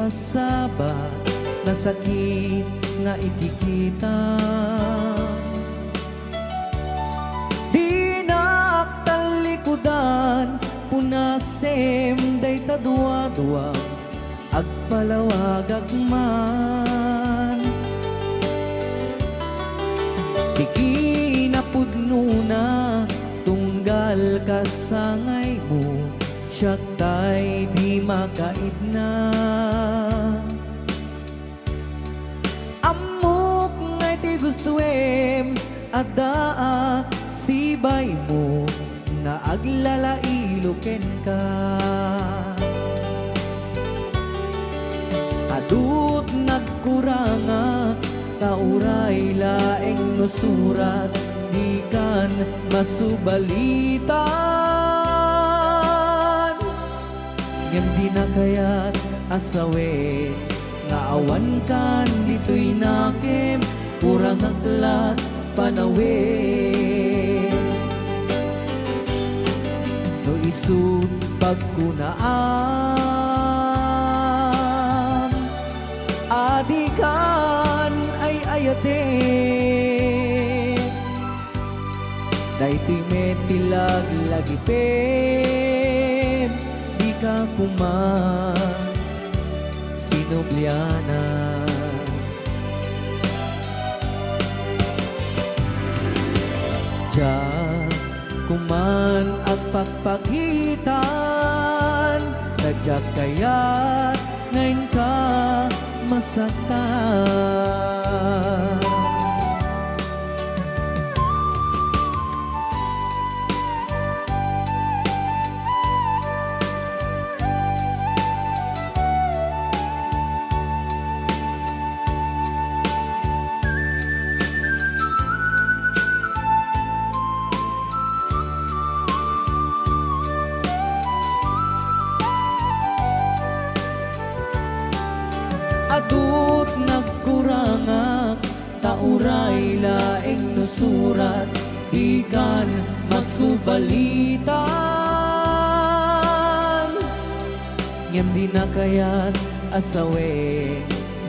pasabat na sakit nga ikikita. Dinak talikudan punasem day tadua-dua agpalawag agman. Di kinapudno na tunggal kasangay mo, siya tay di makait na. Amok ngay ti gustuem adaa sibay mo na aglalailuken ka. Adut nagkuranga tauray laeng no surat di kan masubalitan. Ngem di na kayat asawe nga awan kan dito'y nakem kurang aklat panawe. No isut pagkunaan adikan ay ayate. Daytoy metilag lagi pem di ka kuman sinubliana. Diya kuman at pagpakitan nadyak kaya't ngayon ka masaktan. Adut nagkurangak tauray laeng no surat ikan masubalitan. Ngem di na kayat asawe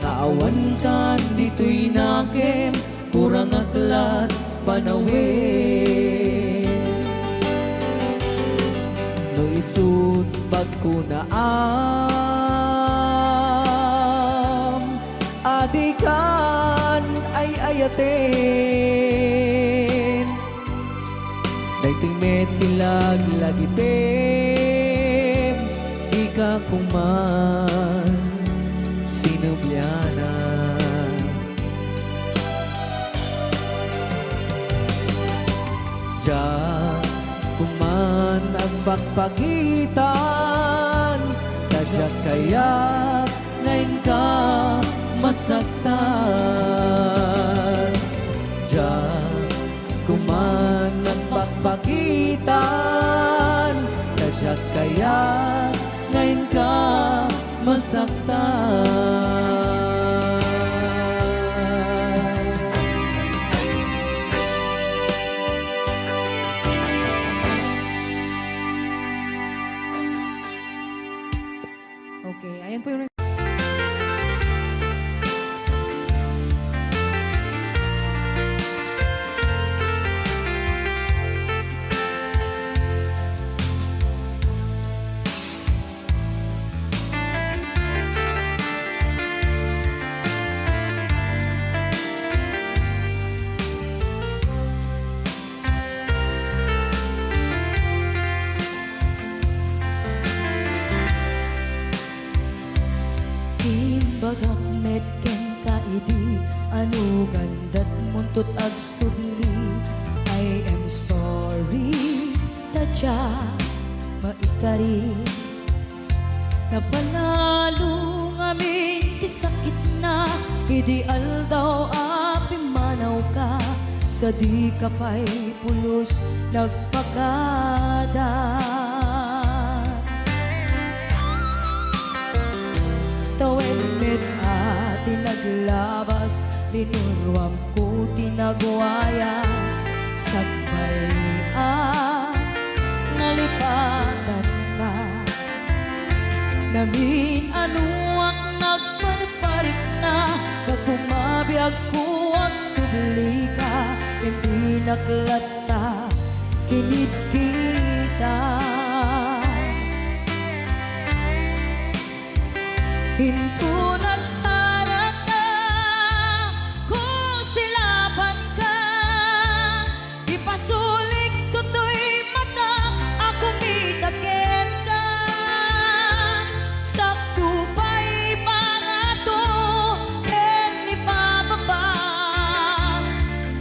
nga awan kan dito'y nakem kurang aklat panawe. No isut pagkunaan adikan ay ayaten. Daytoy metilag lagi pem di ka kuman sinubliana. Diya kuman ang pagpagitan nadyak kaya't ngayon ka masaktan. Diyan kuman ang pagpagitan nadyak kaya ngayon ka masaktan. Okay, ayan po yung bagak medken kaidi anu gandat muntut agsudli. I am sorry tadya maikari napanalo ngamin ti sakit na ideal daw api manaw ka sa di kapay pulos nagpakada. Tawenid at naglabas tinuruam ko tinagwayas sagbayan nalipatan ka namin anuak na naklata kinit kita. Hinto nagsarat na kung silaban ka, ipasulik tutoy mata ako mitaken ka. Sakto pa'y pangato ken ipababa,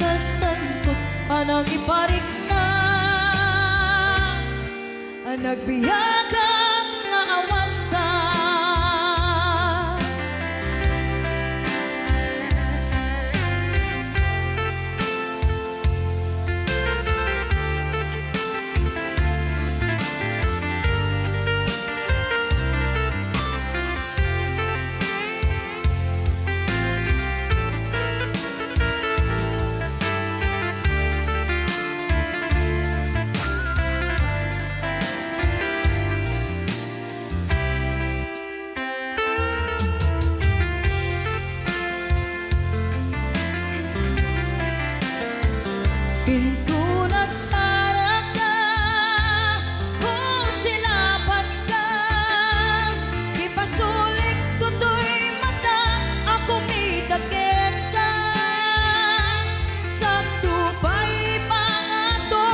kas tanto anang iparik na ang nagbiyagang nga awan ka. Pinto nagsarat na kung silaban ka, ipasulik tutoy mata ako mitaken ka. Sakto pa'y pangato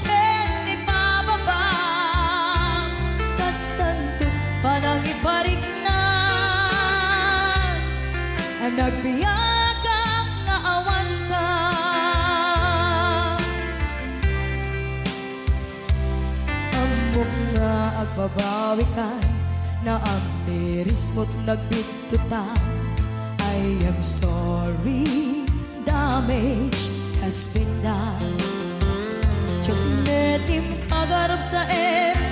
ken ipababa, kas tanto panang iparik na ang nagbiyagang nga awan ka. Nga agbabawi ka na ang miris mo't nagbitutan. I am sorry, damage has been done. Tsunetim pagarap sa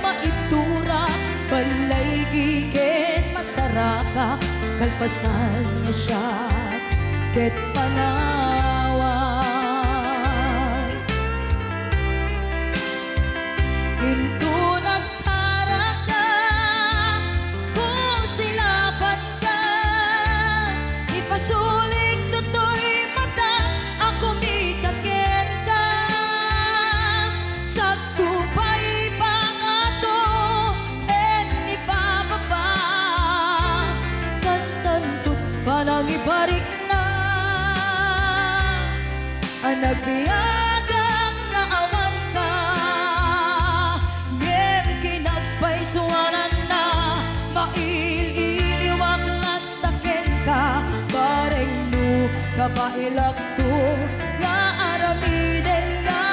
maitura, balay gigen masaraka, kalpasan niya siya ket panawan. Into nagsarat na kung silaban ka, ipasulik tutoy mata ako mitaken ka. Sakto pa'y pangato ken ipababa, kas tanto panang iparik na ang nagbiyagang nga awan ka. Suwanan na maililiwag lataken ka, bareng no kapailak to nga aramiden ka.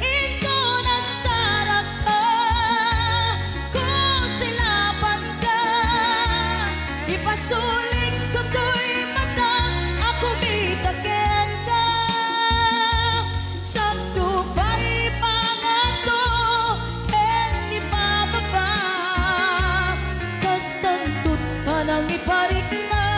Ito nagsarat ka kung silaban ka, ipasulik tutoy mata ako mitaken ka. Sakto pa'y pangato ken ipababa, kas tanto't panang iparik na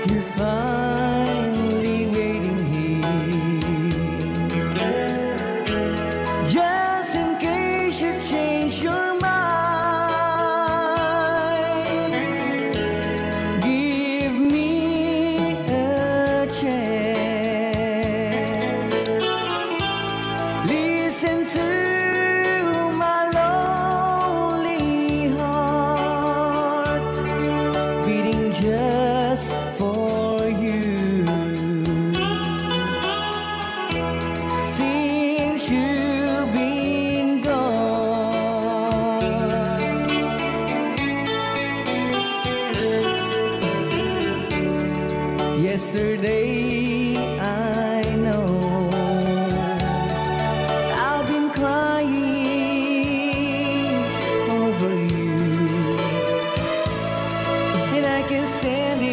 you're finally waiting here. Just in case you change your mind, give me a chance. Listen to my lonely heart beating just for you. Since you've been gone, yesterday I know I've been crying over you, and I can't stand it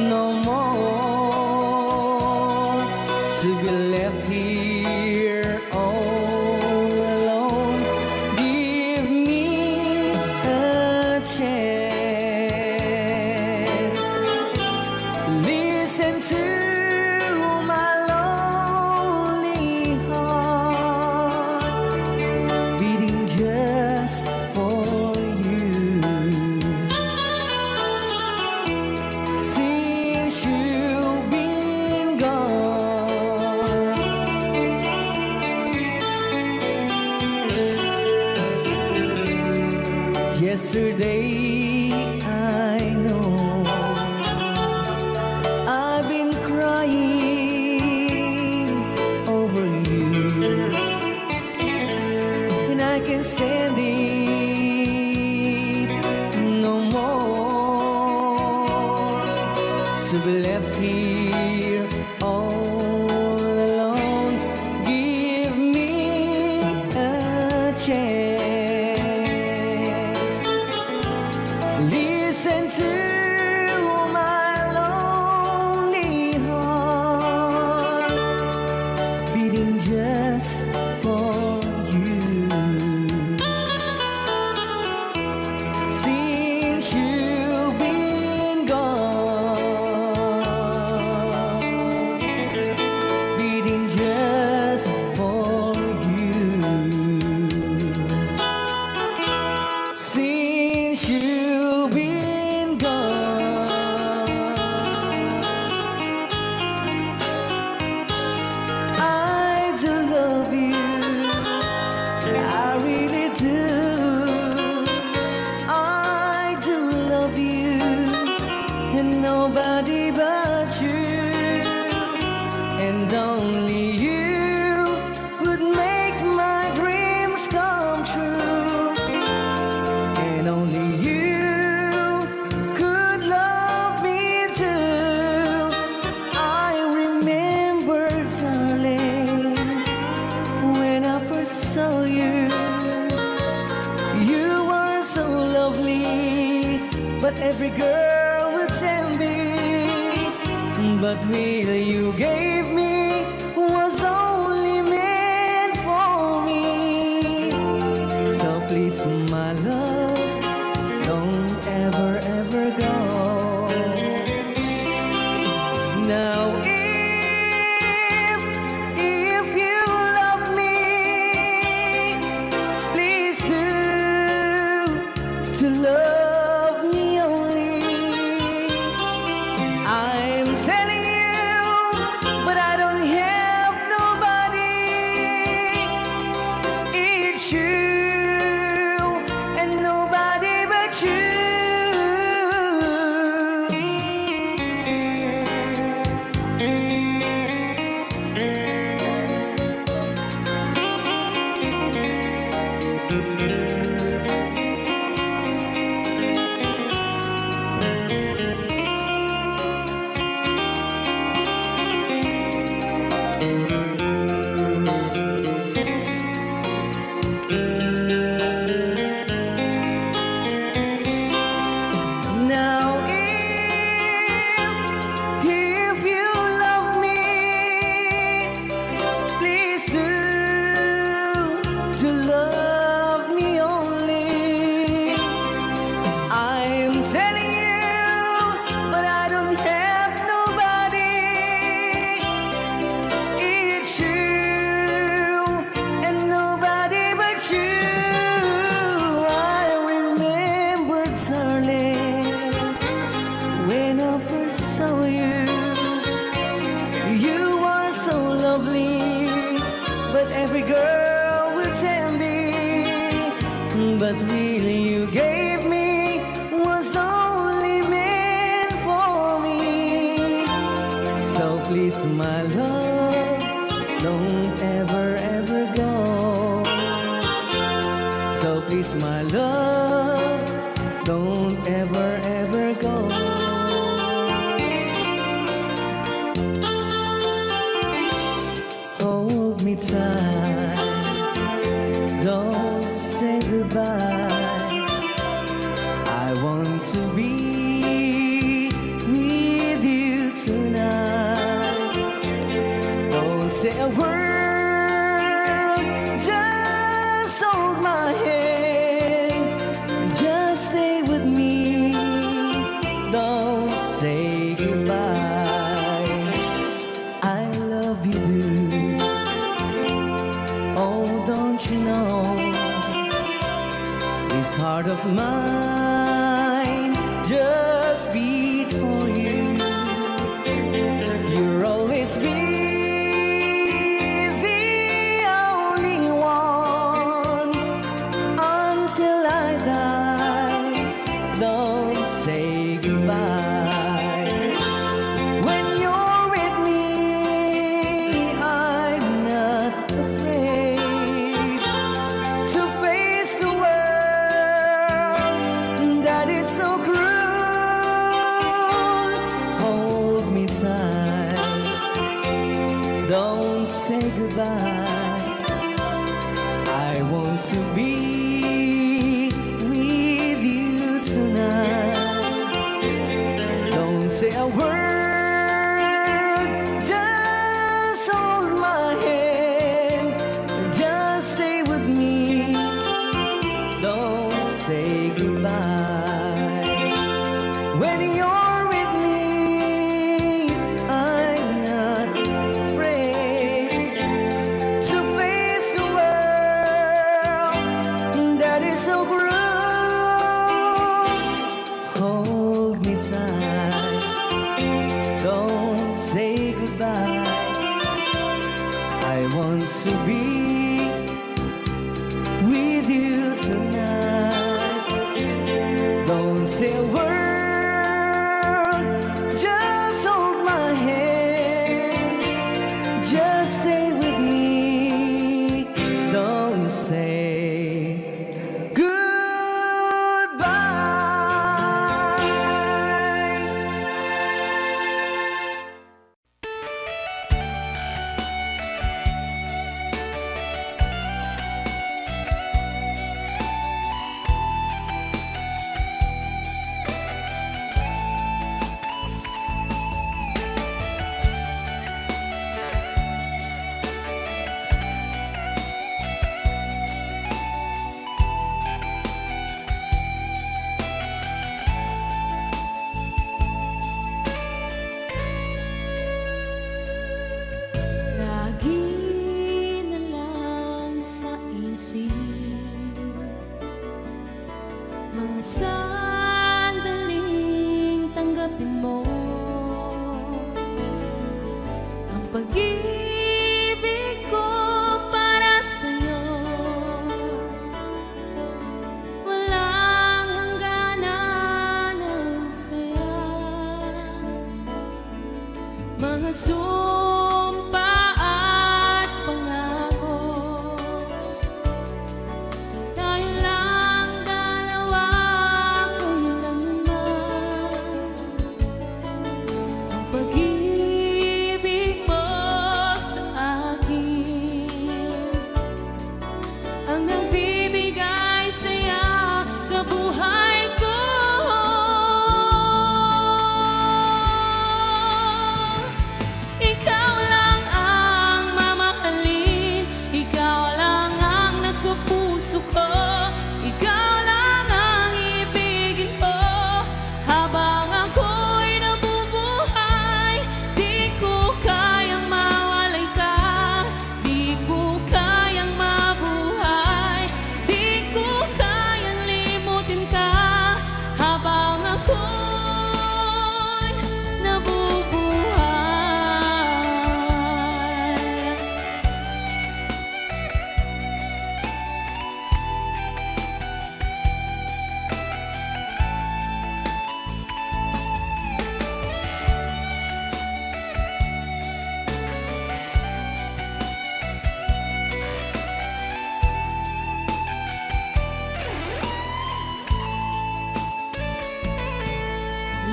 no more to be left here all alone. Give me a chance. Listen to my lonely heart beating just for you. Since you've been gone, yesterday I know I've been crying over you, and I can't stand it no more to be left here all alone. Give me a chance. Listen to my lonely heart beating just for you. Since you've been gone, beating just for you. Since you've been gone, I do love you, I really do. I do love you, and nobody but you, and only you could make my dreams come true, and only you could love me too. I remember, darling, when I first saw you, you were so lovely, but every girl would tell me, but really you gave me was only meant for me. So please, my love, don't ever, ever go. Now if you love me, please do to love me only. I'm telling you, but I don't have nobody. It's you and nobody but you. darling, when I first saw you, you are so lovely, but every girl will tell me, but really you gave me was only meant for me. So please, my love, don't ever, ever go. So please, my love, don't ever, ever go. Hold me tight, don't say goodbye. I want to be with you tonight. Don't say a word, just hold my hand, just stay with me. Don't say goodbye. I love you, boo. Oh, don't you know, this heart of mine just beat for you. You'll always be the only one until I die. Don't say goodbye. When you're with me, I'm not afraid to face the world that is so cruel. Hold me tight, don't say goodbye. I want to be with you tonight. Don't say a word, just hold my hand, just stay with me. Don't say goodbye. When you're with me, I'm not afraid to face the world that is so cruel. Hold me tight, don't say goodbye. I want to be with you tonight. Don't say a word, just hold my hand, just stay with me. Don't say goodbye. Lagi na lang sa isip mga sandaling tanggapin mo ang pag-ibig ko para sa'yo. Walang hangganan ng saya, mga sumpa at pangako. Tayo lang dalawa kailanman. Ang pag-ibig mo sa akin ang nagbibigay saya sa buhay ko.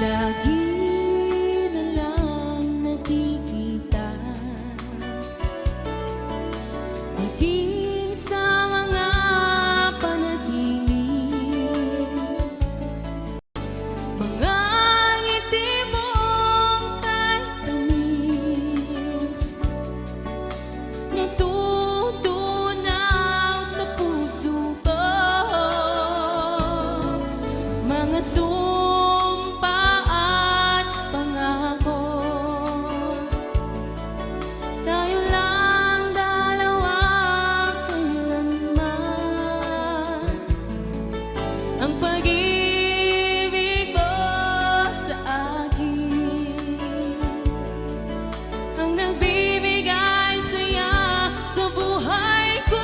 Lagi na lang nakikita, maging sa mga panaginip, mga ngiti mong kahit tamis, natutunaw sa puso ko. Mga sumpa at pangako, tayo lang dalawa kailanman. Ang pag-ibig mo sa akin, ang nagbibigay saya sa buhay ko.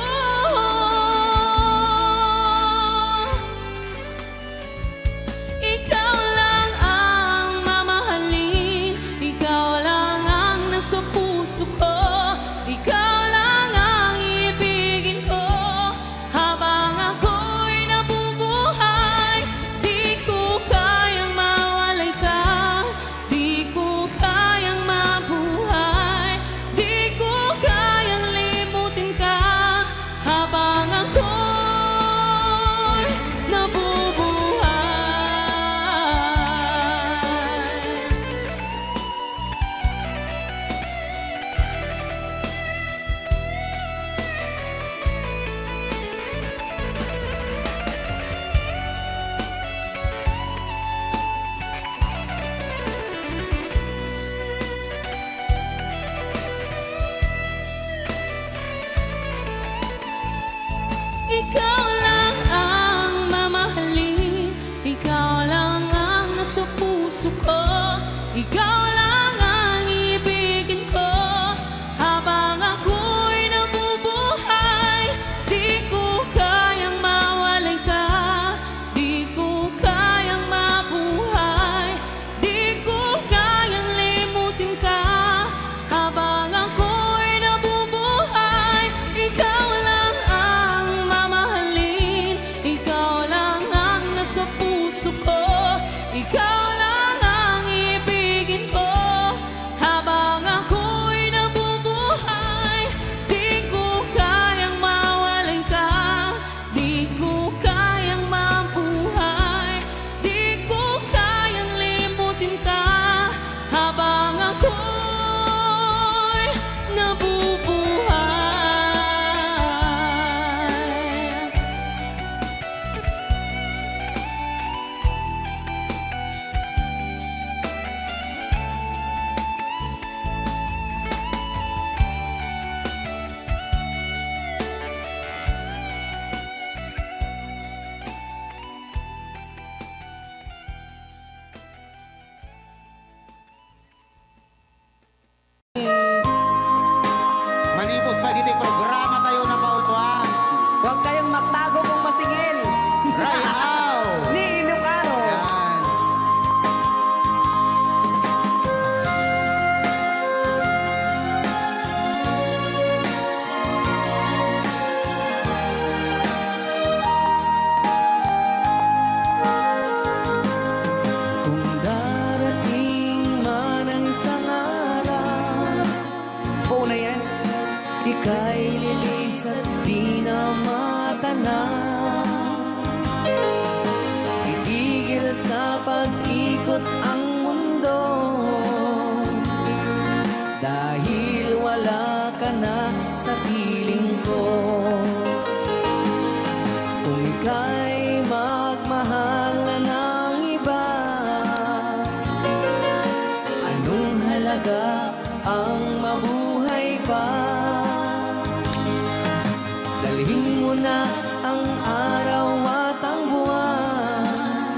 Ikaw lang ang mamahalin, ikaw lang ang nasa puso ko, ikaw lang ang ibigin ko. Habang ako'y nabubuhay, di ko kayang mawalay ka, di ko kayang mabuhay, di ko kayang limutin ka. Habang ako'y nabubuhay. Ikaw lang ang mamahalin, ikaw lang ang nasa puso ko, ikaw lang ang ibigin ko. Habang ako'y nabubuhay, di ko kayang mawalay ka, di ko kayang mabuhay, di ko kayang limutin ka. Habang ako'y nabubuhay, ikaw lang ang mamahalin, ikaw lang ang nasa puso ko, ikaw lang ang ibigin ko. Habang ako'y nabubuhay, di ko kayang mawalay ka, di ko kayang mabuhay, di ko kayang limutin ka. Habang ako'y nabubuhay. Manipot pa dito yung programa tayo na paulpuan. Huwag kayong magtago kung masingil. Right now! Ni Ilocano. Yan. Kung darating man ang isang araw, oo na yan, ika'y lilis at di na matanaw. Itigil sa pag-ikot ang mundo, dahil wala ka na sa piling ko. Kung ika'y magmahal na ng iba, anong halaga ang mabuhay pa? Dalhin mo na ang araw at ang buwan,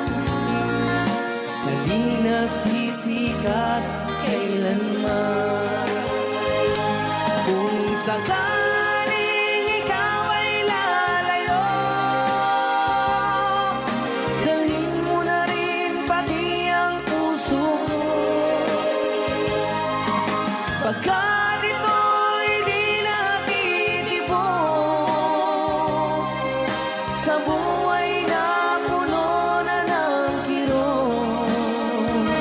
na di nasisikat kailanman. Kung sakaling ikaw ay lalayo, dalhin mo na rin pati ang puso mo. Pagkat ito'y di natitipon sa buhay na puno na ng kirot.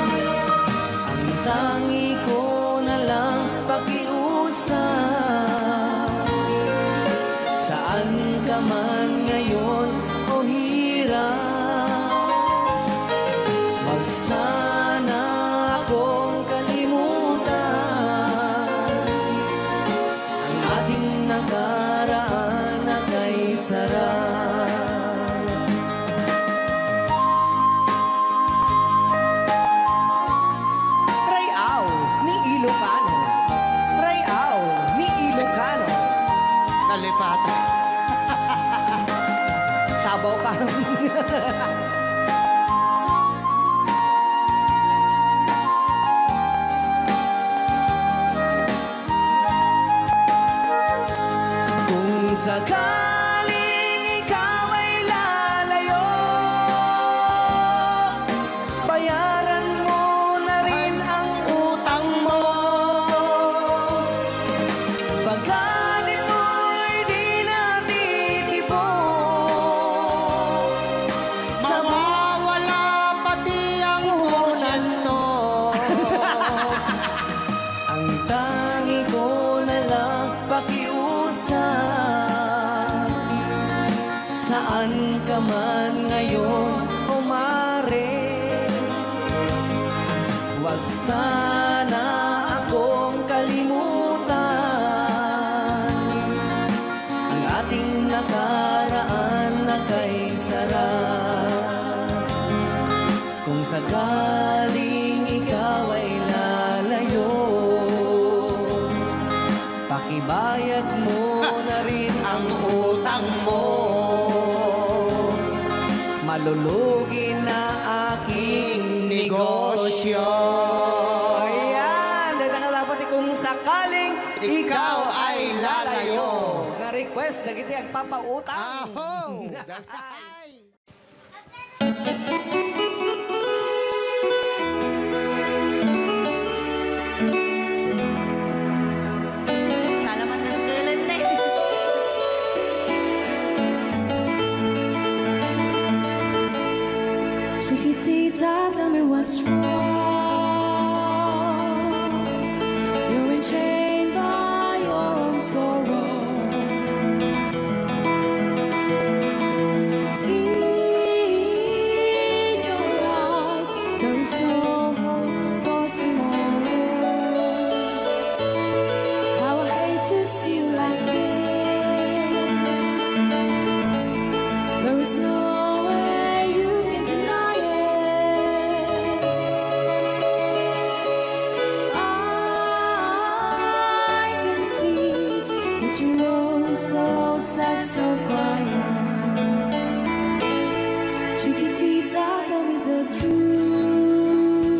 sakaling ikaw ay lalayo, bayaran mo na rin ang utang mo. Pagkat ito'y di natitibok, sa Mawawala pati ang porsyento. ang tangi ko na lang pakiusap. Saan ka man ngayon umare, wag sana akong kalimutan. Ang ating nakaraan na kay sarap. Kung sakaling ikaw ay lalayo, pakibayad mo na rin ang utang mo. Malulugi na aking negosyo. Ayan, dahil nga dapat kung sakaling ikaw ay lalayo. Na request na kita agpapautang. Aho! Salamat ng tulan na Chiquitita, tell me what's wrong. You're enchained by your own sorrow. In your eyes, there is no hope for tomorrow. How I hate to see you like this. There is no way you can deny it. I can see that you're so sad, so quiet. Chiquitita, tell me the truth.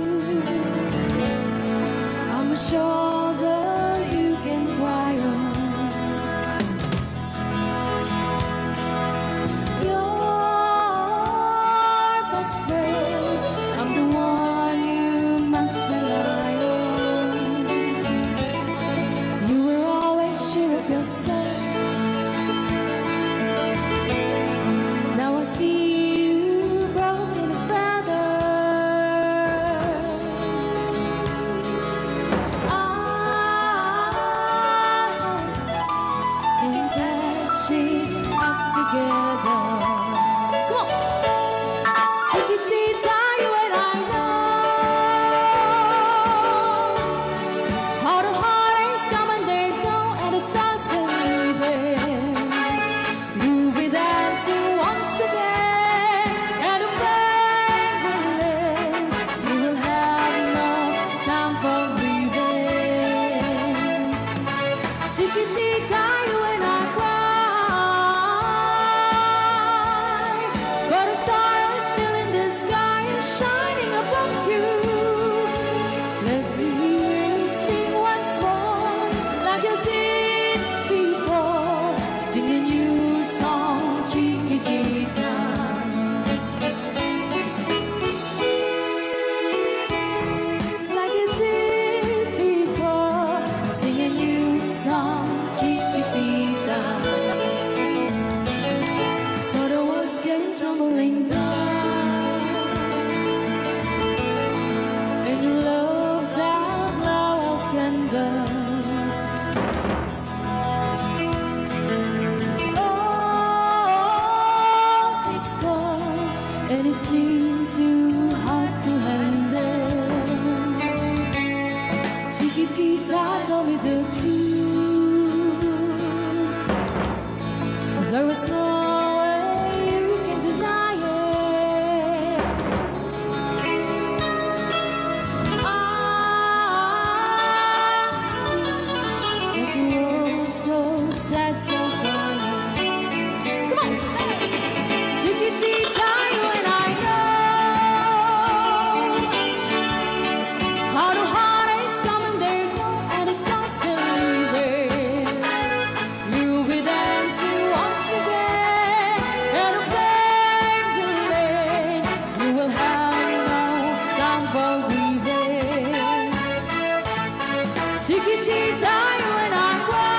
chiquitita, when I cry.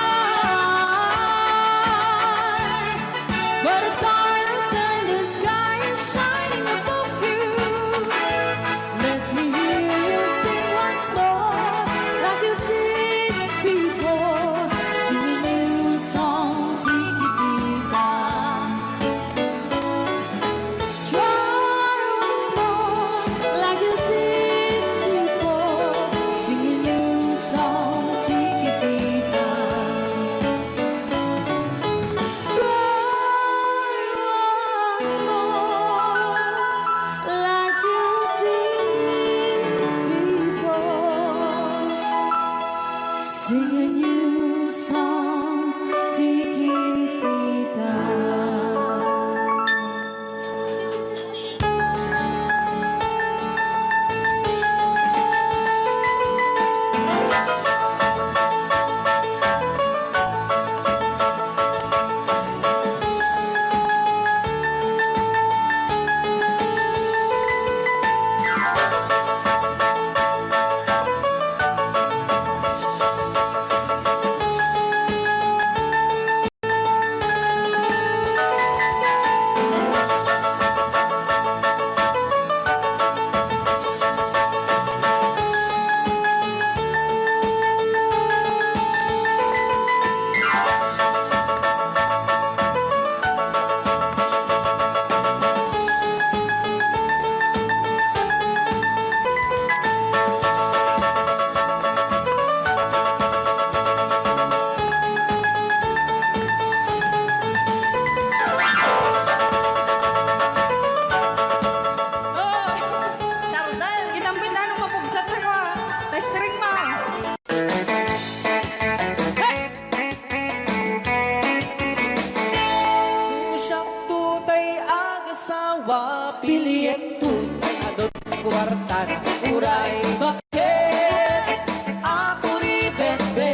But a stars in the sky is shining above you. Let me hear you sing once more, like you did before. Sing a new song, chiquitita. Try once more, like you did before. Sing a new song, chiquitita. Sing a new song, chiquitita. Kitambit na nung mapugsat na ko. Testring mo. Usap tutay agasawa, piliyek tutay adot kwarta na uray. Bakit ako ribetbe?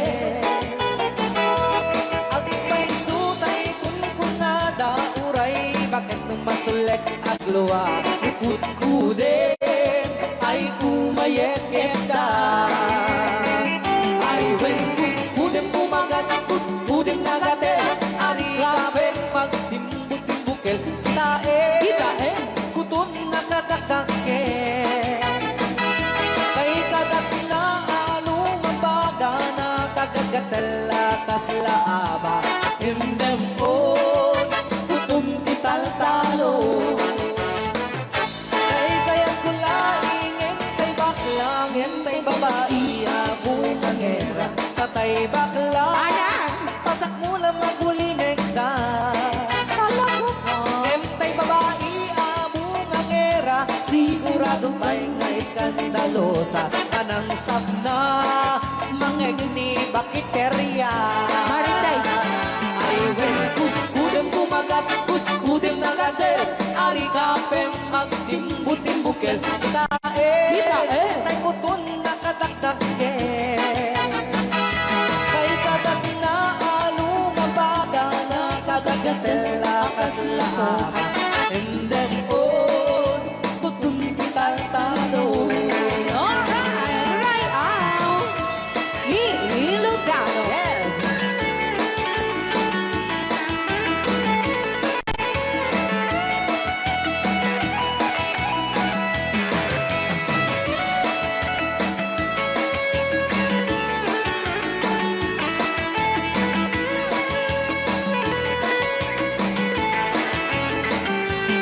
At may tutay kunkunada uray. Bakit nung masulek at luwa, ikut-kudin ay kumayek-yekda. Ay when kudem pumagat, kudem nagatel, ari kaben magtimbut-timbukel, kita kutun nakadakake. Kay kagat na along mabaga na kagagatel atas laaba. Himdem on, kutum tital-talo. Kaya kulaingin, tay baklang, tay babae, abong angera, tatay bakla. Pasak mo lang magulimig na. Tay babae, abong angera, sigurado pa'y nga iskandalosa. Kanang sabna, mangegni bakiterya. Ay, when kudem kumagat, kudem nagatel, ari kapem magtimbut-timbukel. Kita tay kutun nakadakdake. Kay kagat na alumabaga na kagagatel akas laaba. And then on, kutun tital-talo. Alright, out. Ilugado. Yes.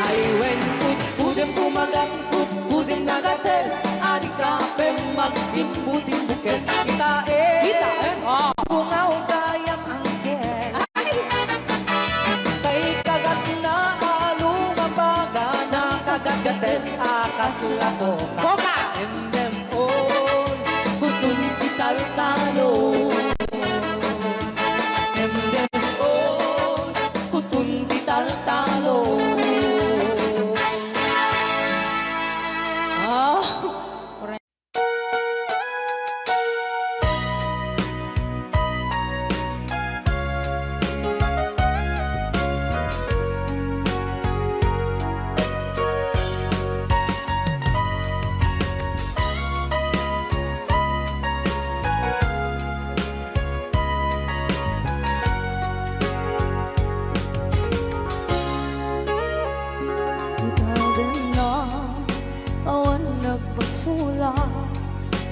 Ay when kudem pumagat, kudem nagatel, ari kapem magtimbut-timbukel. Kita bungaw kayang angkel. Kay kagat na alumabaga na kagagatel akas lakoka. And them on, kutun tital-talo. And them on, kutun tital-talo. basula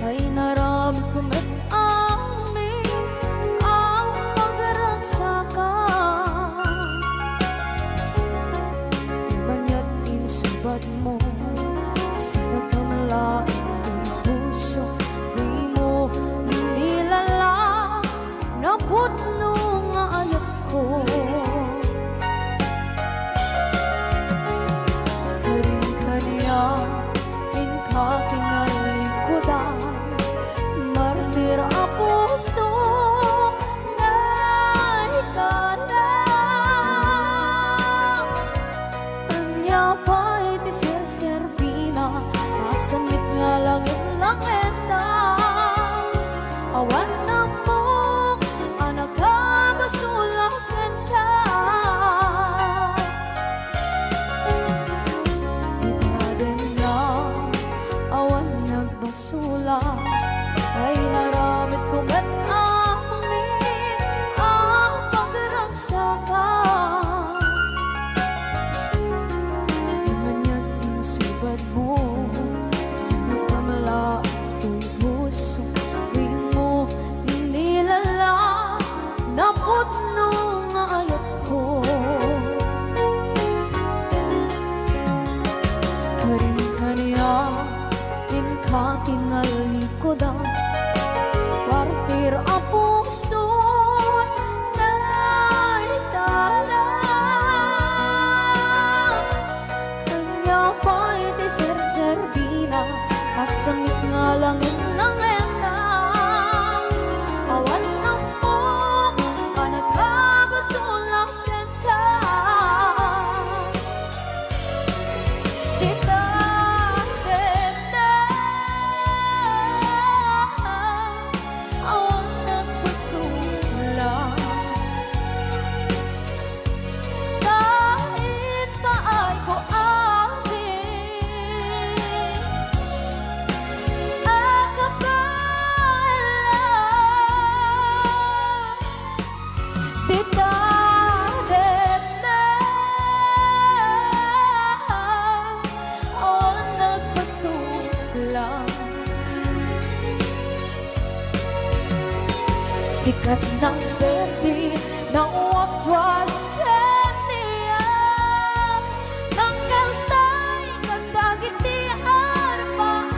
ay naramit ko met amin ang pagragsakan. Imanya't insubad mo, sinagkamala ang puso, di mo inilala na putno nga ayat ko. Karing-kanya kinalikudan, martir a puso na ikalang. Anya pa'y ti Serbina, masamit nga langit-langit na. Awan na mo, anak ka, masulakan ka. Basula ay naramit ko met amin ang pagragsakan. Imanya't insubad mo, sinagkamala ito'y puso, di mo inilala na putno nga ayat ko. Karing-kanya kinalikudan, partir a puso na ikalang. Kanya pa'y ti Serbina, masamit nga langit-langit na. Awan na mo, anak ka, basulakan ka. Sikat ng berde, ng waswas kaniya, ng kaltay, kagdagit di arbaan.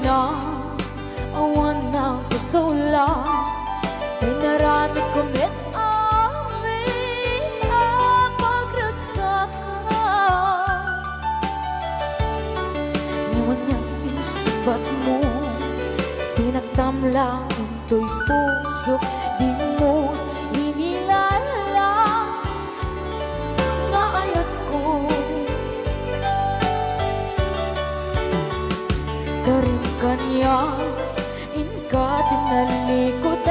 Na awan ng pusula ay naramit ko met amin ang pagragsakan. Ngayon niyang insubat mo, sinagtam lang ito'y puso, di mo inilala nga ayat ko. Karing-kanya, inka tinalikod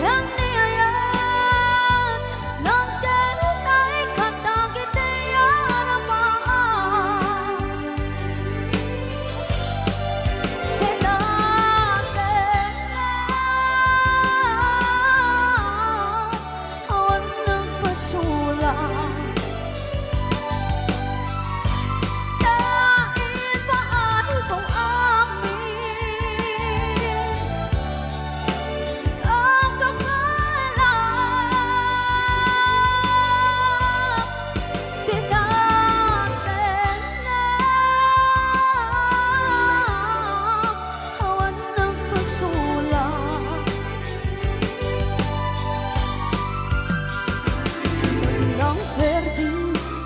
yang niyayan ng derutay katagite yarapaan Kenate awan ng pasulang dahil paano kung amin ang kakalang tinatin na awan ng pasulang ng perdi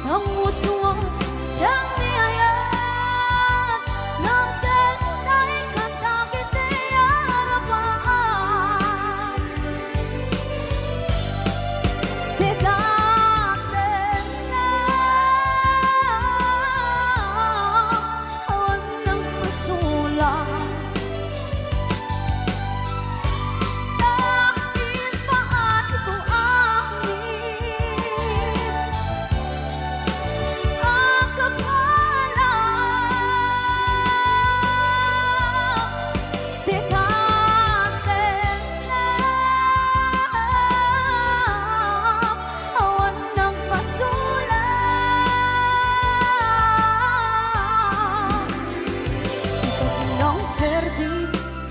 ng uswas ng niyayan ng denay katagite yarapaan Tigatin na awan ng pasulang dahil paano kung amin ang kapalang tikatin na awan ng pasulang Sikat ng perdi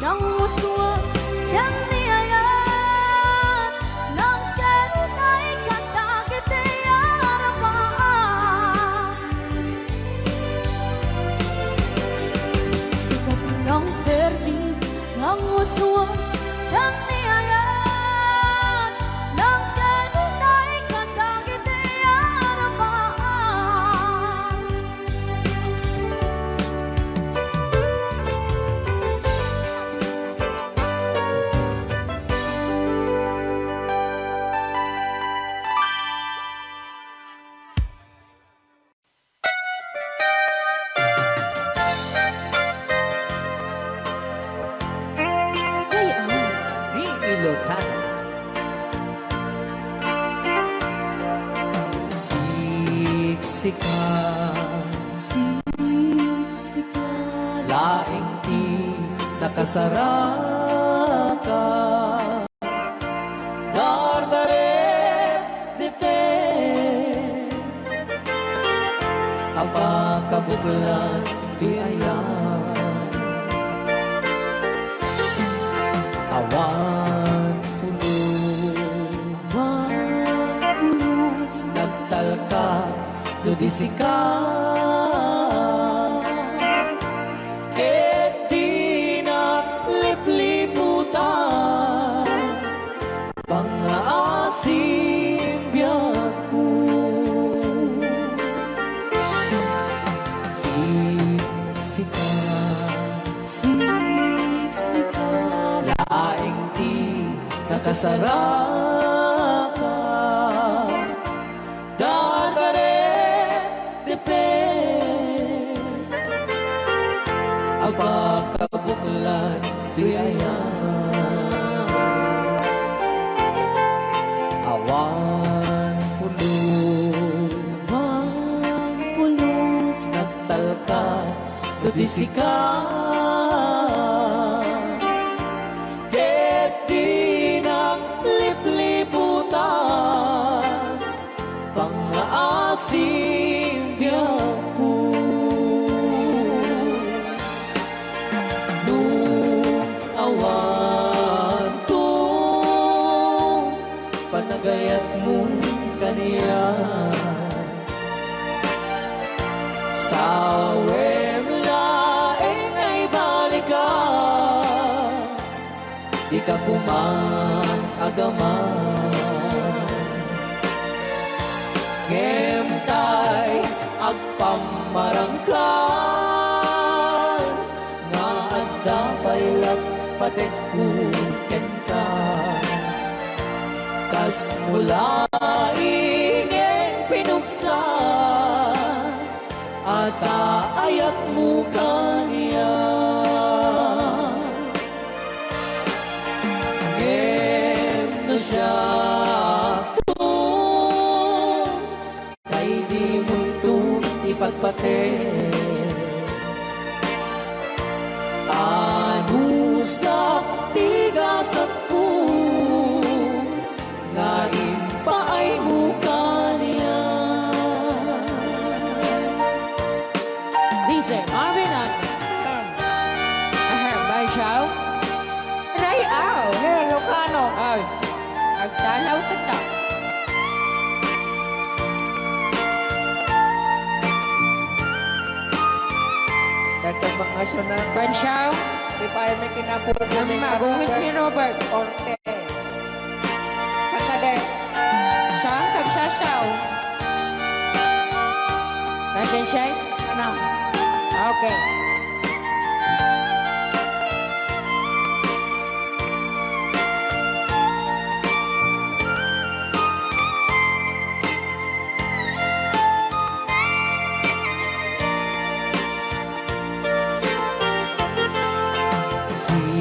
ng uswas yang niyayan ng derutay katagite yarapaan Sikat ng perdi ng uswas yang niyayan ng derutay katagite yarapaan Di Ilocan. Siksikan laing ti nakasaraka dardaret dipet apakabuklan ti ayan awan pulos nagtalka dudisika ket di naglipliputan pangaasim biyaku siksika laing ti nakasaraka dardaret dipet abakabuklan ti ayan awan pulos nagtalka dudisika ket di naglipliputan pangaasim biyaku nung awan to panagayat mo kaniya sawem laeng ay balikas di ka kumang agaman ngemtay agpamarangkan nga adda paylak patek ken ka kas mula ingeng pinuksa ata ayat mo kaniya ngem siya kay di mo ito ipagpate. Ano sa tigas at po na impaay mo kaniya. DJ Marvin at Bay Chow. Ray Ao. Ngayon, Lucano. Ay, agtalaw ka ta. Dagdag bakasyon na. Ban Chow. Di pa ay may kinabuhi. Magungit ni Robert. Orte. Kakade. Saan kagsasaw? Nasaan siya? Ano? Okay.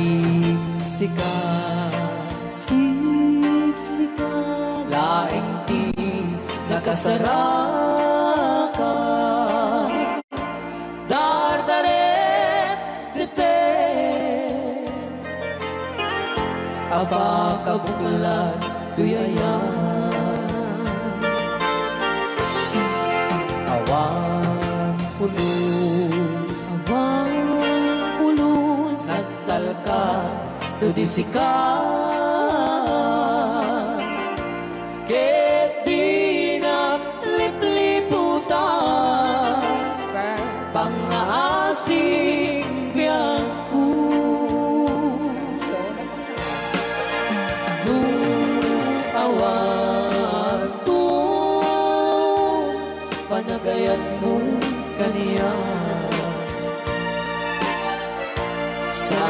Siksika, Siksika. laing di nakasaraka. Dardarep dipet, aba kabukulan duyayan. Awan pulos, Abang pulos. nagtalka tudisikan. Ket di naglipliputan pangaasing biyaku. Awan to panagayan mo kaniya. Sa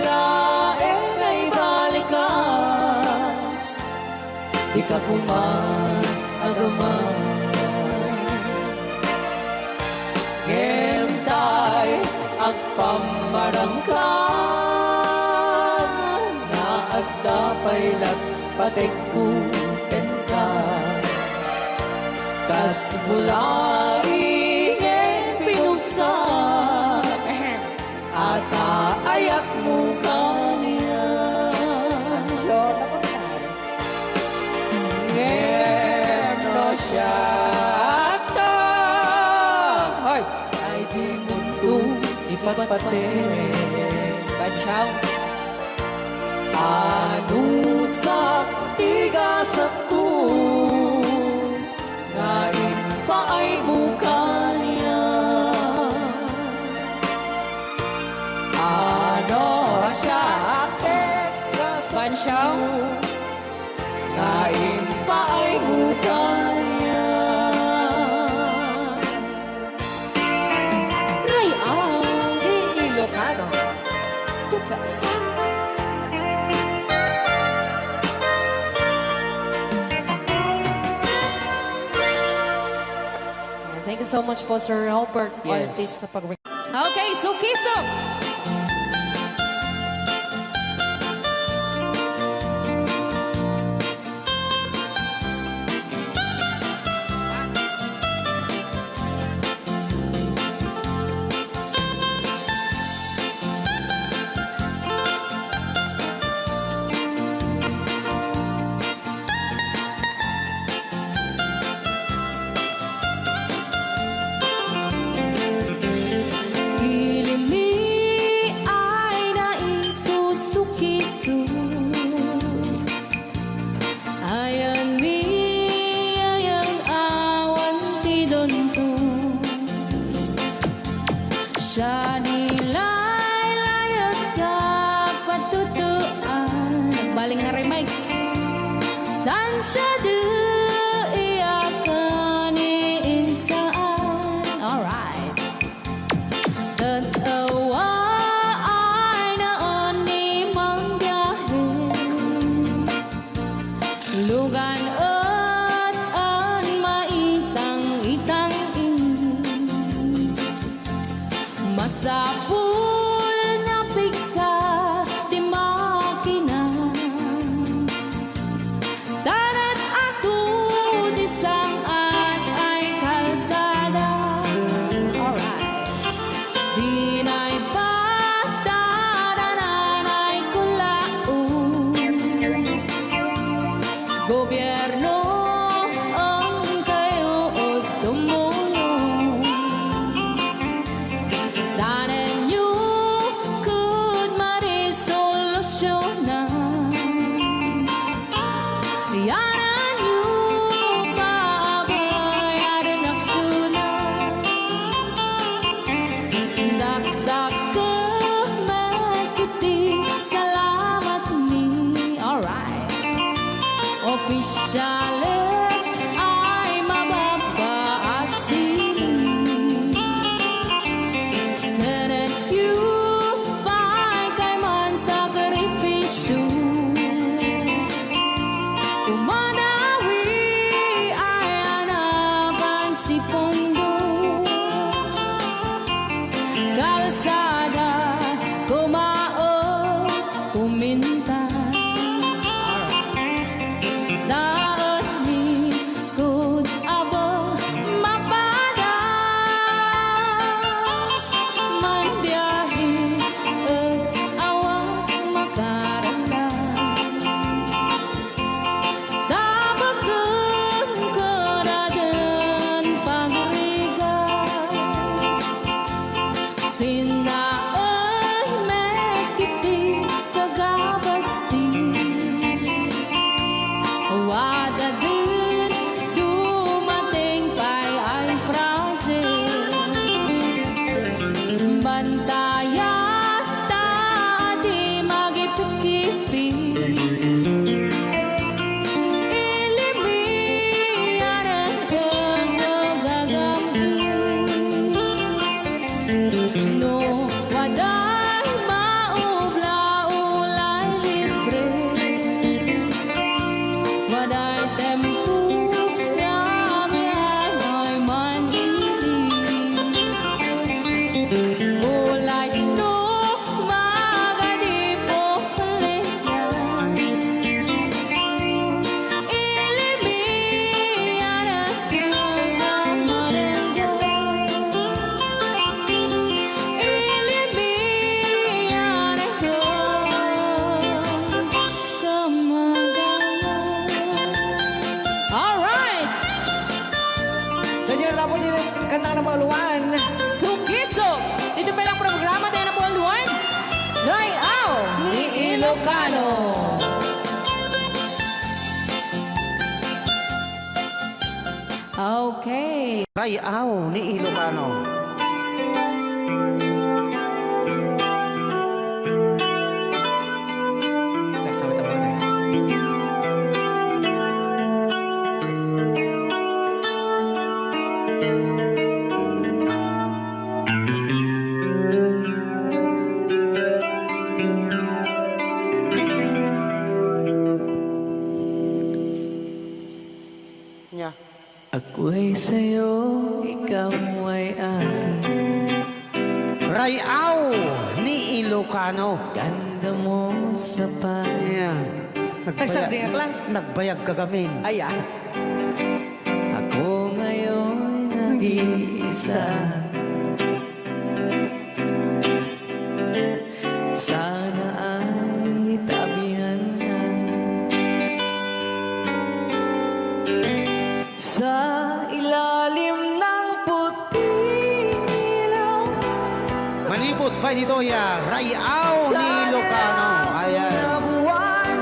laeng ay balikas, di ka kuman agaman. Ngentay agpamarangkan, na agdapay patek ko ka. Kas mulai ngeng pinusan, at ayak mo kaniya. Ngem no siya ta, Hoy! ay di mundo ipagpate. Ban Chow. Ano sa tigas at ko na impaay mo kaniya. Ano siya tigas Ban Chow. na impaay mo kaniya. Ray Ao. Ilocano. The best. Thank you so much po, Sir Robert Yes. Ortiz sa pag Okay, so Kiso. Siya nilay layat ka patutuan. Nagbaling na remix. Dan siya do iyakan insaan. Alright. Tatawa ay naon ni manggahin. Lugan at an maitang-itang masapul na piksa di makina Okay. Rayaw ni Ilocano. Sasawit ang muna. Nya. Ako'y sa'yo, ikaw ay akin. Rayaw ni Ilocano. Ganda mo sa panya. Nagsagdingak lang. Nagbayag kagamin. Ay, ah. Ako ngayon nag-iisa. Sana ay tabihan na sa ilalim ng puting ilaw. Manipot pa nito ya. Rayaw ni Ilocano. Ayan. Na buwan,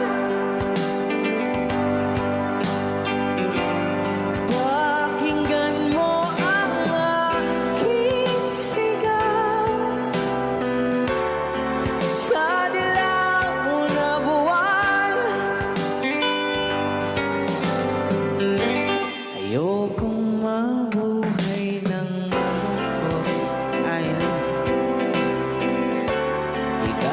pakinggan mo ang aking sigaw. Sa dilaw na buwan, ayokong mabuhay ng malungkot. Ayan. Ikaw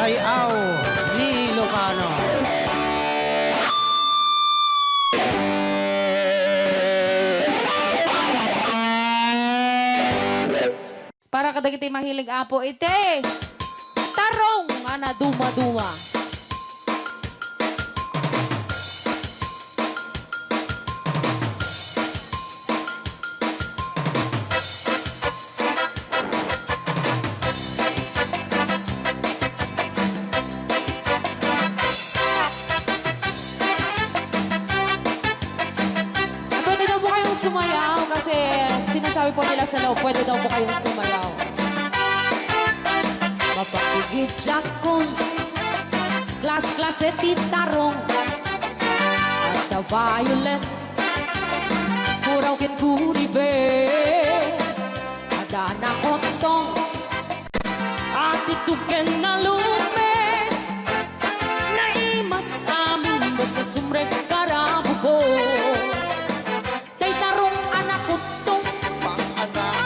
Rayaw ni Ilocano. Para kadagiti mahilig apo ite. Tarong ana duma-duma. Pwede daw po kayong sumayaw kasi sinasabi po nila sa loob, pwede daw po kayong sumayaw. Mapakigit jakon, klas-klase titarong, at the violet, puraw kin kuribe, adana kontong, at ituken na lume, naimas amin basta sumre karabo ko. Tay tarong anak kutong,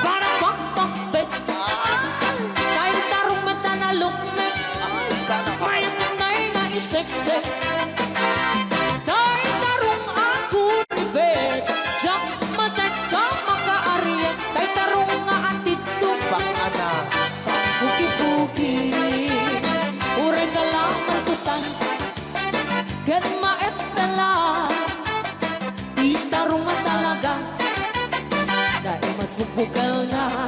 para pakpakbet, tay tarong meta na lukmet, may nanay nga iseksek. Tay tarong ako ribet, jak matek ka makaariet, tay tarong nga atitong, puki-puki, ure ka lang malputan, ken maet ka lang, di tarong nga talaga, dahil mas bukbukal na.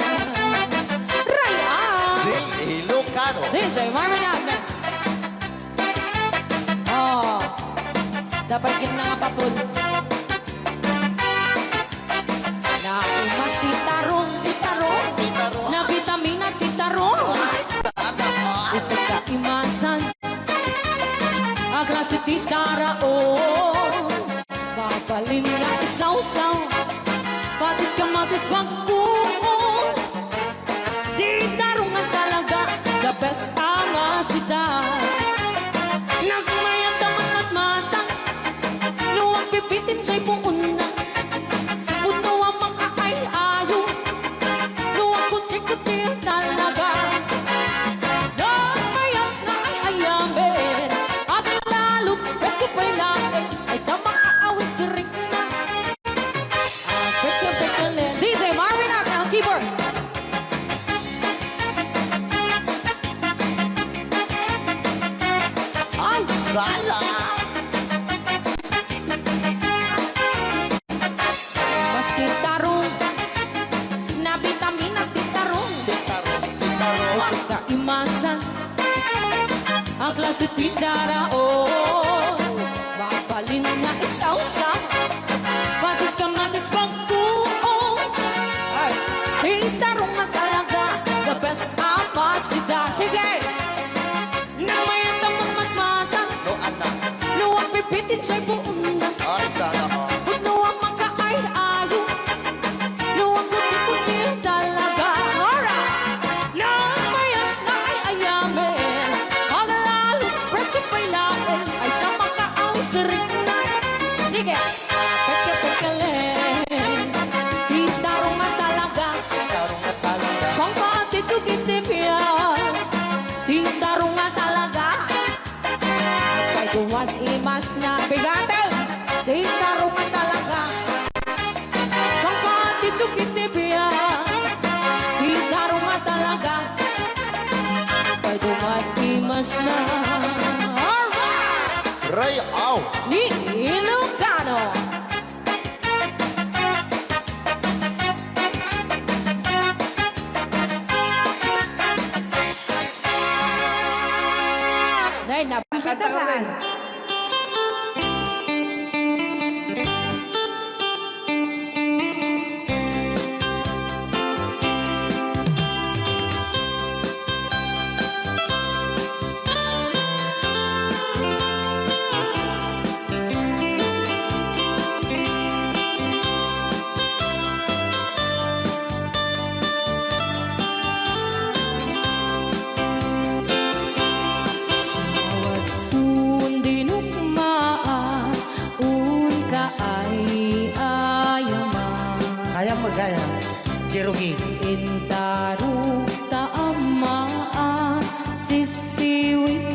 Ilocano. DJ Marvin Agnes. Oh, dapat gina nga papul. Na umas titarong, na vitamina titarong. Isa ka imasan, agrasi titaraon. Papalin nga isaw-saw, patis kamatis pagkuon. Titarong nga talaga, the best ang asidad. Nagmayat ang matmatang, luwag pipitin siya'y puuna. Puno ang makaay-ayo, luwag kuti-kuti talaga. Nagmayat na ay ayamin, at lalo't best ko pa'y lain, ay tamakaawis rin na. Pekya-pekya-len. DJ Marvin Agnes, keyboard. Ay, sala. Mas titarong, na vitamina titarong. Usap ka imasan, ang klase titaraon. Mapalin na isaw-saw, patis kamatis pagkuon. Ay, titarong na talaga, the best apasida. Sige! Nang mayat ang matmata, No, anak. luwag pipitin siya'y buong na. Ay, sana ko. Puno ang makaay-ayo, luwag kuti-kuti talaga. Alright! Nang mayat na ay ayamin, ang lalo't presko pa'y lain, ay tamakaawis rin na. Sige! Pekya-pekya-len, titarong nga talaga, Tarong na talaga. pangpatitugin-tipian, titarong nga talaga. Kay duwag imas na bigatin, titarong nga talaga. Pangpatitugin-tipian, titarong nga talaga. Kay duwag imas na. Alright! Rayaw. Ni Ilocano. Nay, napakita saan? Jerugi. Intaru ta ama sisiwit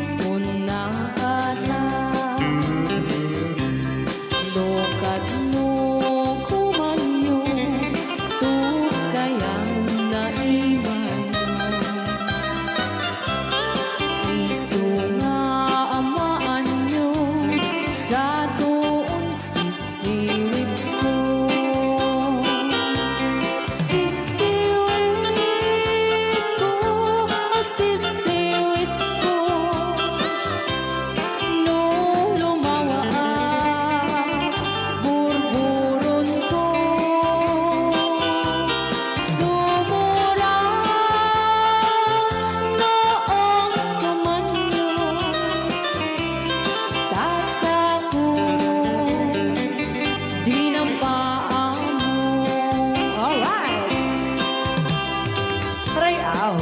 Rayaw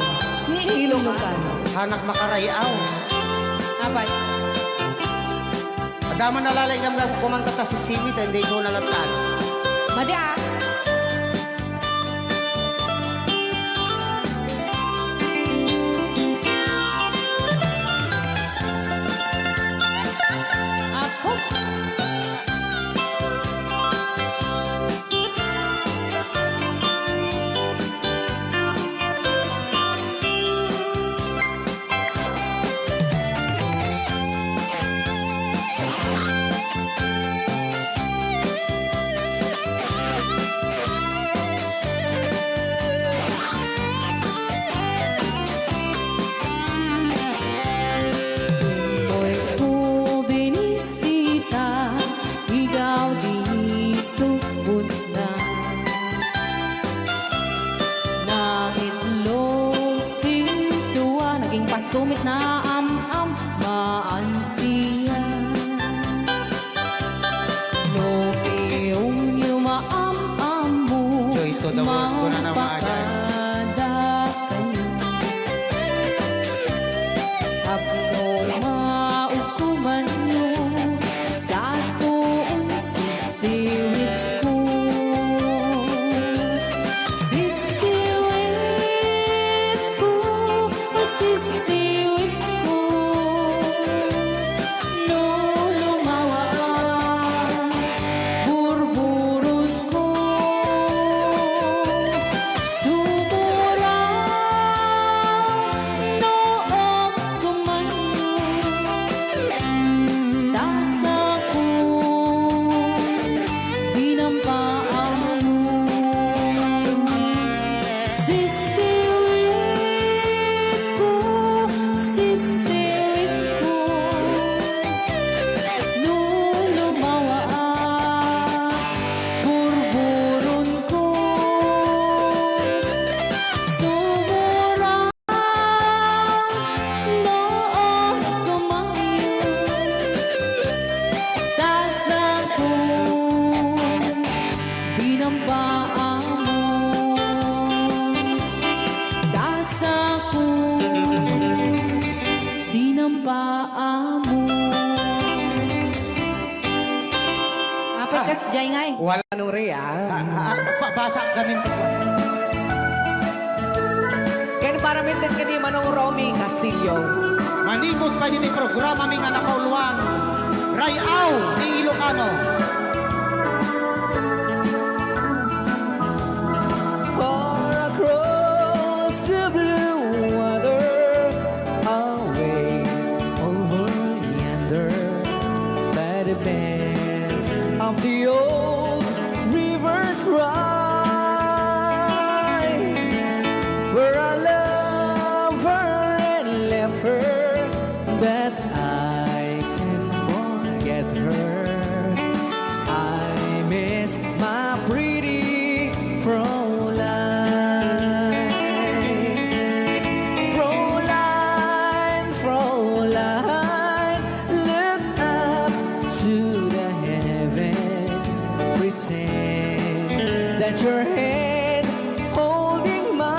ni Ilocano. Hanak makarayaw. Apat. Adama nalalay nga kumanta ta si Simi, hindi so nalatan. Madi ah. Ako. Mo'y bubinisita, ikaw di sugod na. Nang itlog sintuwa, naging pastumit na am-am, maansiya. No iyong yumaam-am mo, Joy to the world ko na naman. mapakada kayo. Apno maukuman nyo sa tuong sisiwit ko. Sisiwit ko, sisiwit ko. No lumawa ang burburot ko. Sumura noong kumanyo. Tasa ko, dinampaan mo. Sisiwit ko, sisiwit ko. Nung lumawa ang burburon ko. Sumura noong kumanyo. Tasa ko, dinampaan mo. Tasa ko, dinampaan mo. Apat kas jay ngay. Wala. Anong Rayaw? Basa kami. Kaya para mintin ka ni Manong Romy Castillo. Manipot pa dito yung programa mi nga napauluan. Rayaw ni Ilocano. Far across the blue water, away over yonder, by the banks of the old rivers ride, where I love her and left her, but I can't forget her. I miss my pretty Fräulein. Fräulein, Fräulein, look up to the heaven, pretend that your hand holding mine.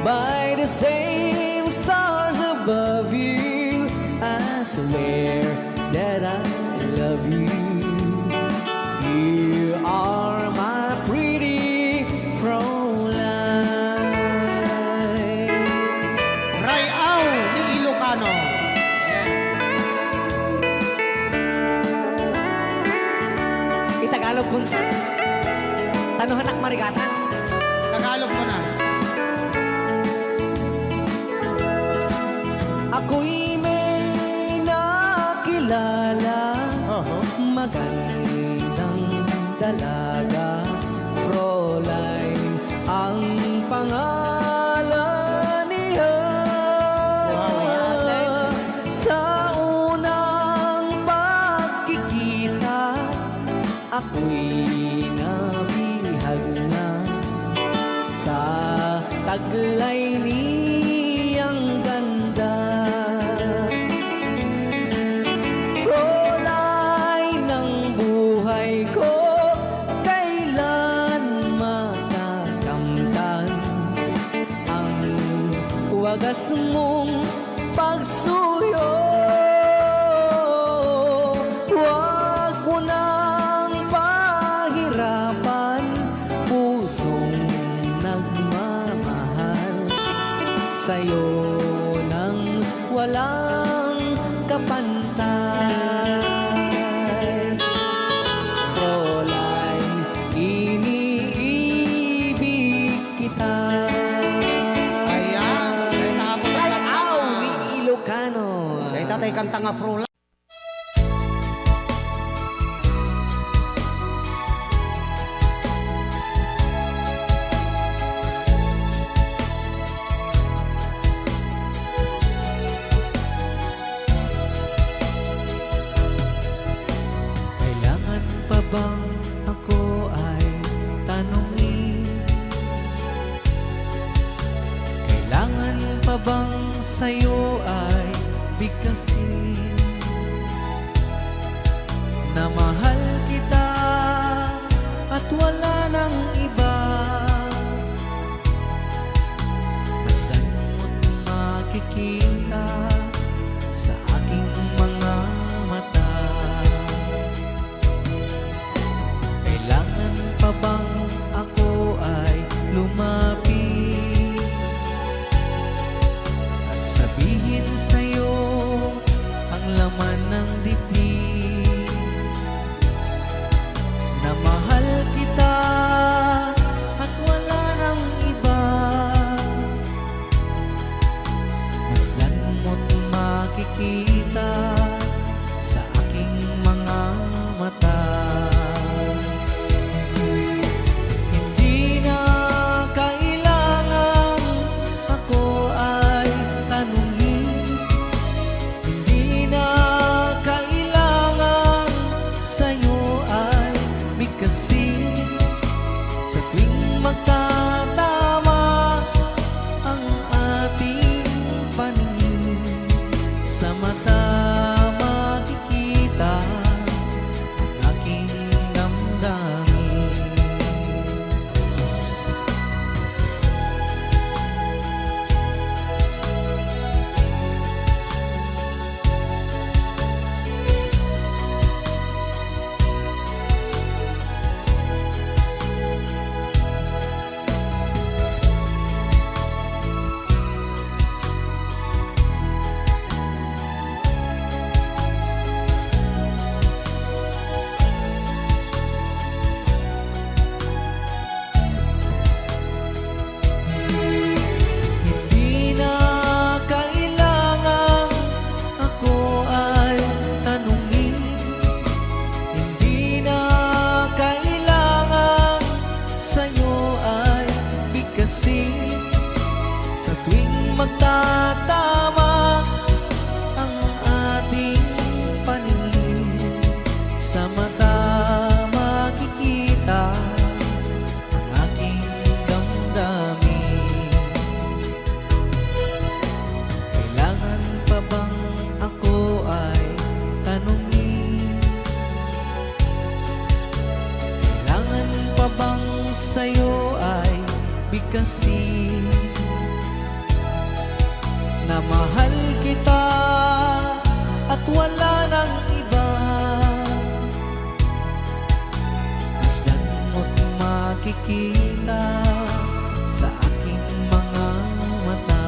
By the same stars above you, I swear that I love you. You are my pretty Fräulein. Rayaw ni Ilocano. Itagalog kunsa. Tanuhanak marigatan. Tagalog mo na. Ako'y may nakilala, magandang dalaga, Fräulein ang pangalan niya. Sa unang pagkikita, ako'y nabihag na sa taglay niyang ganda. Fräulein ng buhay ko, kailan matakamtan wagas mong pagsuyo. Huwag mo nang pahirapan pusong nagmamahal sa'yo nang walang kapantay. Fräulein, iniibig kita. Ayan, kay tapos Rayaw ni Ilocano. kay tatay kanta nga Frola. Kailangan pa bang ako ay tanungin? Kailangan pa bang sa'yo ay bigkasin? Na mahal kita at wala nang iba. Basta mo't makikita sa aking mga mata. Kailangan pa bang ako ay lumapit at sabihin sa'yo ang laman ng dibdib? Na mahal kita at wala nang iba. Masdan mo't makikita sa aking mga mata. Hindi na kailangan ako ay tanungin. Hindi na kailangan sa'yo ay bigkasin. Sa tuwing magtatama ang ating paningin, sa mata makikita ang aking damdamin. Hindi na kailangan ako ay tanungin. Hindi na kailangan sa'yo ay bigkasin. Sa tuwing magtatama ang ating paningin, sa mata makikita ang aking damdamin. Kailangan pa bang ako ay tanungin? Kailangan pa bang sa'yo ay bigkasin? Na mahal kita at wala nang iba. Masdan mo't makikita sa aking mga mata.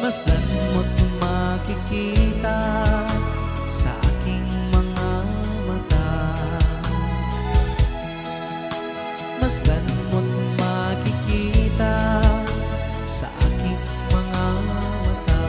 Masdan mo't makikita sa aking mga mata. Masdan mo't makikita sa aking mga mata.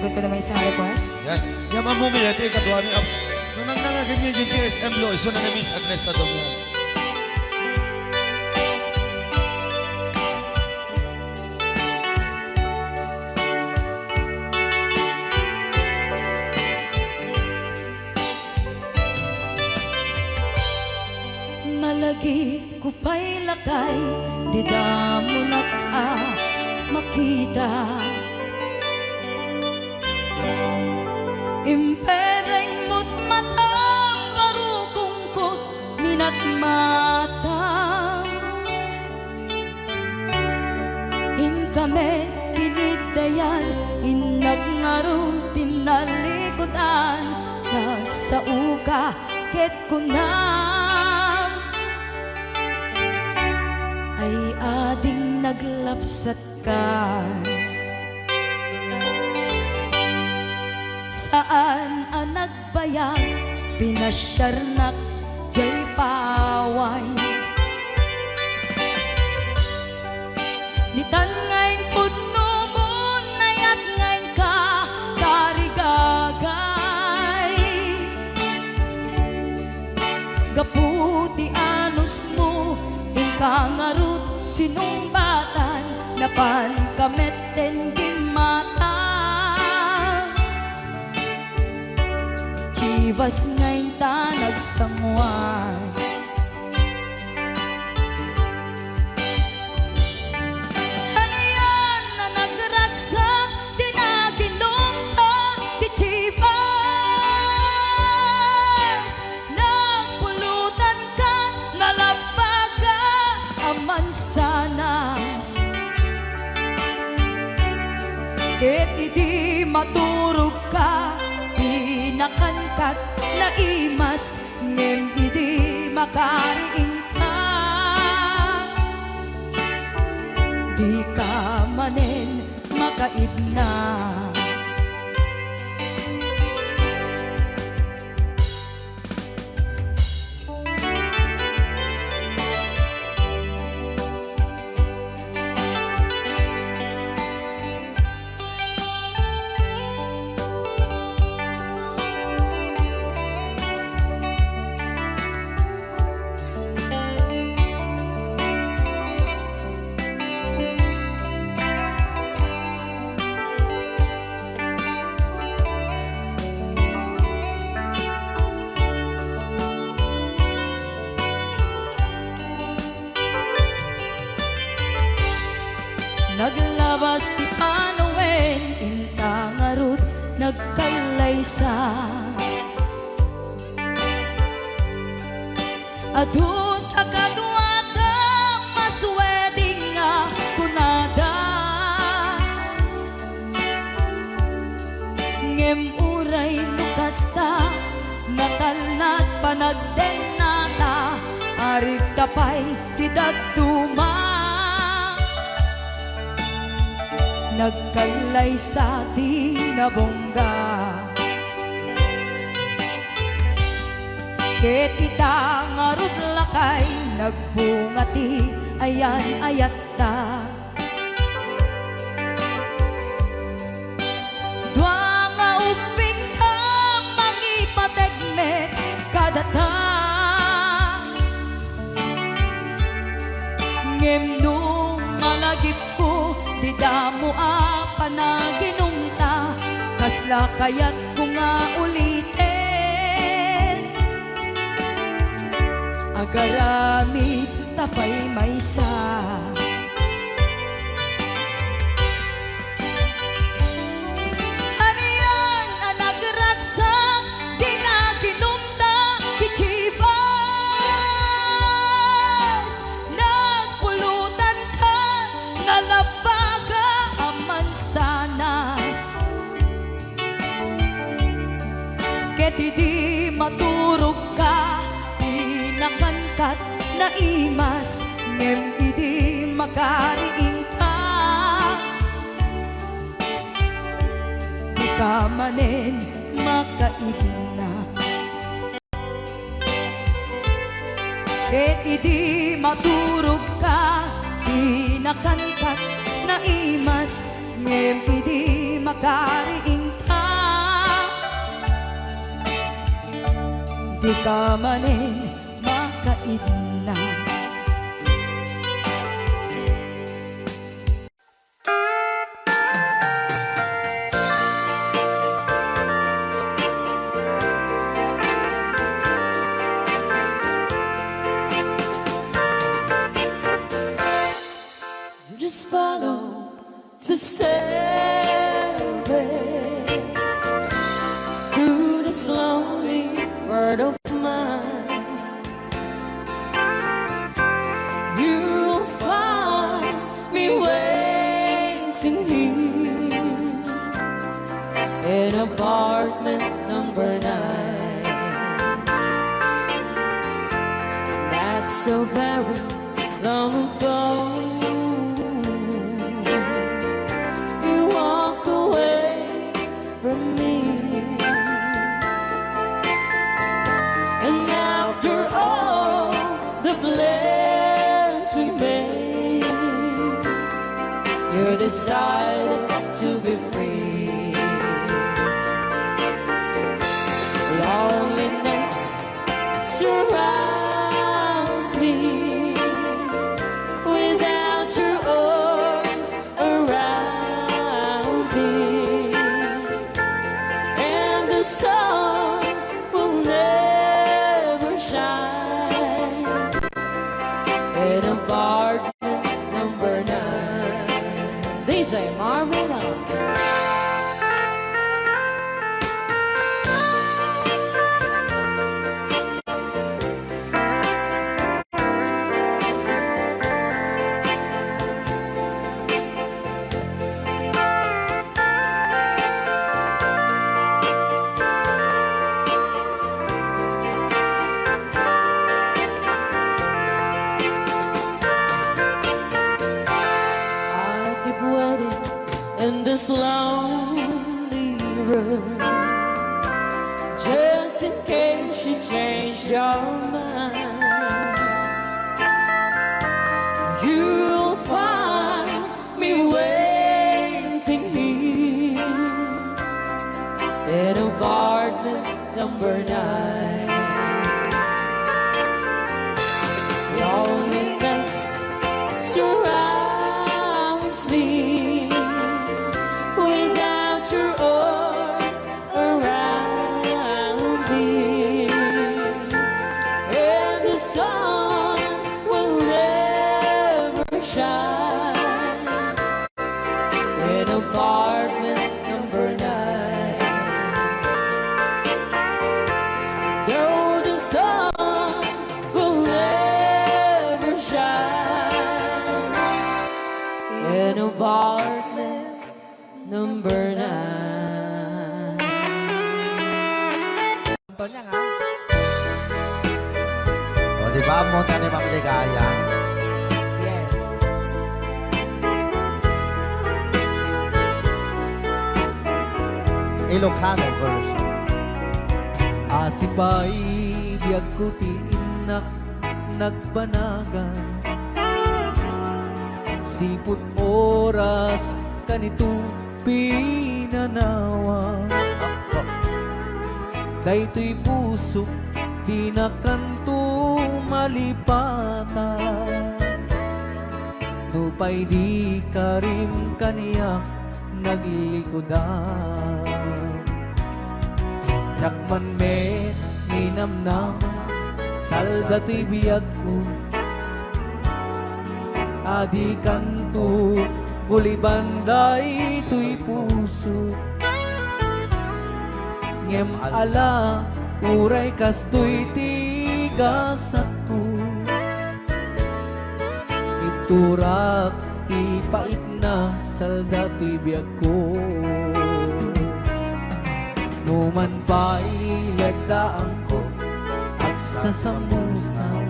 sagot ko naman isang request. Yan. Yan ang mumiyati, katuwa ni Ab. Nung nangnangagin niya yung GSM lo, iso na Miss Agnes sa domo. Malagi ko pa'y lakay, di mo na makita. Impereng mo't mata, parukungkot, minat mata. In kami, tinidayan, inag ngaro, tinalikodan, nagsauka, ket kunam. Ay ading naglapsat ka. Saan ang nagbayag, pinasyarnak, jay paway. Nitan ngayon pudno mo, nayat ngayon ka, karigagay. Gaputi anos mo, kangarut sinumbatan, napan kamet den gimata. Chivas ngayon ta nagsangwan. Ano yan na nagragsak, di na ginumta, di Chivas. Nagpulutan ka, nalabaga, mansanas. Ket idi maturog ka, pinakangkat na imas, ngem idi makariing ka. Di ka manen makaidna. Naglabas ti Panoen, intangarut, nagkalaysa. Adun akadwata, masweding nga kunada. Ngem uray nukasta, natalnat panagdenata, arit tapay tidagtuma. Nagkalay sa tinabongga. Ket ita ngarud lakay, nagbungati ayan ayatta. Dua nga uping ka, mangipategmet kadata. Ngem nung malagip ko, di damo panaginumta, kasla kaya't ko nga ulitin. Agaramid tapay maysa. Ano yan ang nagragsak, di na ginumta, di Chivas. Nagpulutan ka, nalabaga ang mansanas. Ket di maturog ka, pinakangkat na imas, ngem di makariing ka. Di ka manen makaibna. Ket di maturog ka, pinakangkat na imas, ngem di makariing di ka manin makaidna. Just follow the stairway through this lonely world of mine. You'll find me waiting here in apartment number 9. That's so very long ago. You walk away from me, and after all the plans we made, you decided to be free. Loneliness surrounds me without your arms around me, and the sun will never shine in apartment number 9. DJ Marvin. I keep waiting in this lonely room, just in case you change your mind. You'll find me waiting here in apartment number 9. Loneliness surrounds me without your arms around me, and the sun will never shine in apartment number 9. No, the sun will never shine in apartment number 9. Ito niya nga. O, di ba? Monta ni Ma'am Ligaya. Yes. Ilocano version. Asipay biyag ko ti inak nagbanagan, siput oras kanito pinanawa. Daytoy puso di na kanto malipatan, nupay di ka rin kaniya naglikodan. Nakman me ninamnam salda to'y biyag ko, adi kanto gulibanday to'y puso. Ngem ala uray kastoy tigas ako, iturak ti pait na salda to'y biyag ko. Numan pa'y lagdaan ko at sasamusan,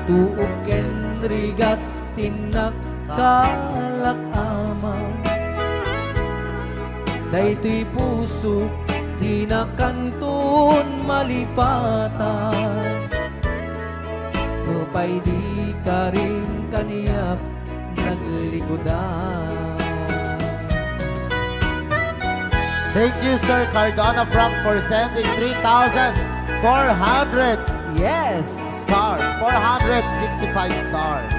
tuok ken rigat tinagkalak amang. Daytoy puso di na kanton malipatan, nupay di ka rin kaniyak naglikodan. Thank you, Sir Cardona Frank, for sending 3,400 Yes. stars. 465 stars.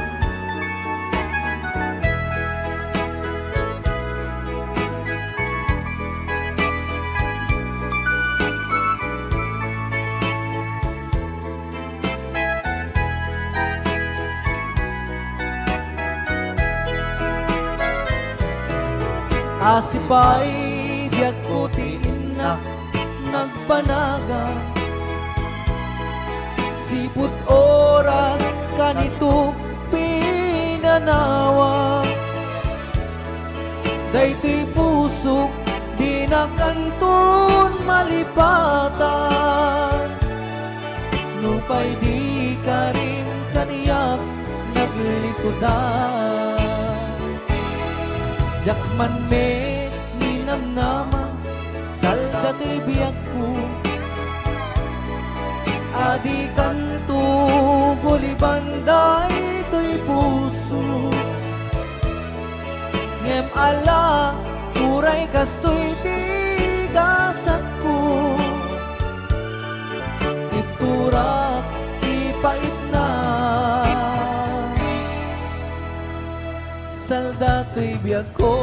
Asipay biyak putiin na nagpanaga Siput oras kanito pinanawa Daytoy pusok di na kanton malipatan Nupay di ka rin kaniyak naglikodan Jakman me ninamnama salda ti biyak ko Adi kanto bulibanday to'y puso Ngem ala uray kastoy tigasat ko Iturak ipait na Salda to'y biyak ko